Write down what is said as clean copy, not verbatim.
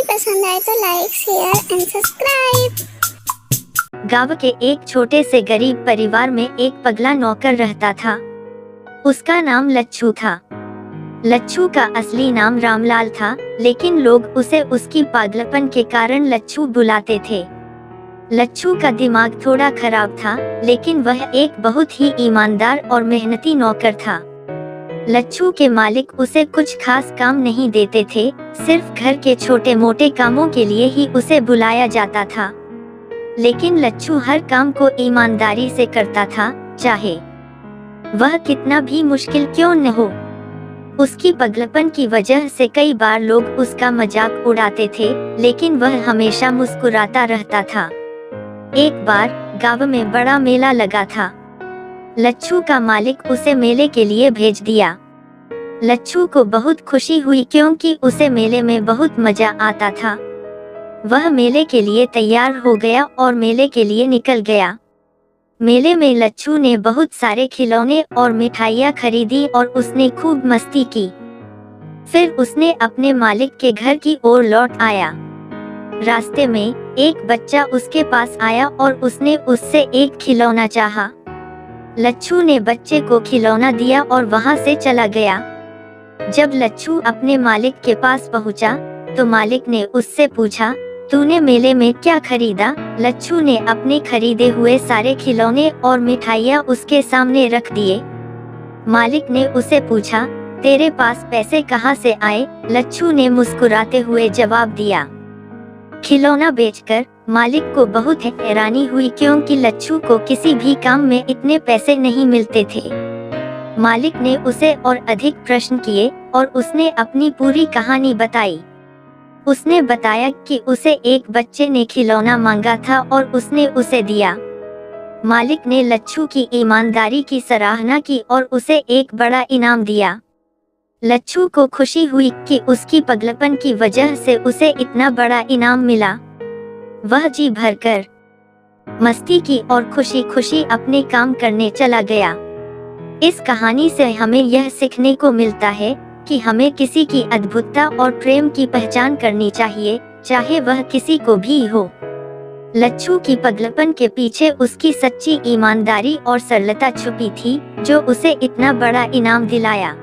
पसंद आए तो लाइक शेयर एंड सब्सक्राइब। गांव के एक छोटे से गरीब परिवार में एक पगला नौकर रहता था। उसका नाम लच्छू था। लच्छू का असली नाम रामलाल था, लेकिन लोग उसे उसकी पागलपन के कारण लच्छू बुलाते थे। लच्छू का दिमाग थोड़ा खराब था, लेकिन वह एक बहुत ही ईमानदार और मेहनती नौकर था। लच्छू के मालिक उसे कुछ खास काम नहीं देते थे, सिर्फ घर के छोटे मोटे कामों के लिए ही उसे बुलाया जाता था। लेकिन लच्छू हर काम को ईमानदारी से करता था, चाहे वह कितना भी मुश्किल क्यों न हो। उसकी पगलपन की वजह से कई बार लोग उसका मजाक उड़ाते थे, लेकिन वह हमेशा मुस्कुराता रहता था। एक बार गांव में बड़ा मेला लगा था। लच्छू का मालिक उसे मेले के लिए भेज दिया। लच्छू को बहुत खुशी हुई, क्योंकि उसे मेले में बहुत मजा आता था। वह मेले के लिए तैयार हो गया और मेले के लिए निकल गया। मेले में लच्छू ने बहुत सारे खिलौने और मिठाइयाँ खरीदी और उसने खूब मस्ती की। फिर उसने अपने मालिक के घर की ओर लौट आया। रास्ते में एक बच्चा उसके पास आया और उसने उससे एक खिलौना चाहा। लच्छू ने बच्चे को खिलौना दिया और वहां से चला गया। जब लच्छू अपने मालिक के पास पहुंचा, तो मालिक ने उससे पूछा, तूने मेले में क्या खरीदा? लच्छू ने अपने खरीदे हुए सारे खिलौने और मिठाइयाँ उसके सामने रख दिए। मालिक ने उसे पूछा, तेरे पास पैसे कहाँ से आए? लच्छू ने मुस्कुराते हुए जवाब दिया। खिलौना बेचकर मालिक को बहुत हैरानी हुई, क्योंकि लच्छू को किसी भी काम में इतने पैसे नहीं मिलते थे। मालिक ने उसे और अधिक प्रश्न किए और उसने अपनी पूरी कहानी बताई। उसने बताया कि उसे एक बच्चे ने खिलौना मांगा था और उसने उसे दिया। मालिक ने लच्छू की ईमानदारी की सराहना की और उसे एक बड़ा इनाम दिया। लच्छू को खुशी हुई कि उसकी पगलपन की वजह से उसे इतना बड़ा इनाम मिला। वह जी भरकर मस्ती की और खुशी खुशी अपने काम करने चला गया। इस कहानी से हमें यह सीखने को मिलता है कि हमें किसी की अद्भुतता और प्रेम की पहचान करनी चाहिए, चाहे वह किसी को भी हो। लच्छू की पगलपन के पीछे उसकी सच्ची ईमानदारी और सरलता छुपी थी, जो उसे इतना बड़ा इनाम दिलाया।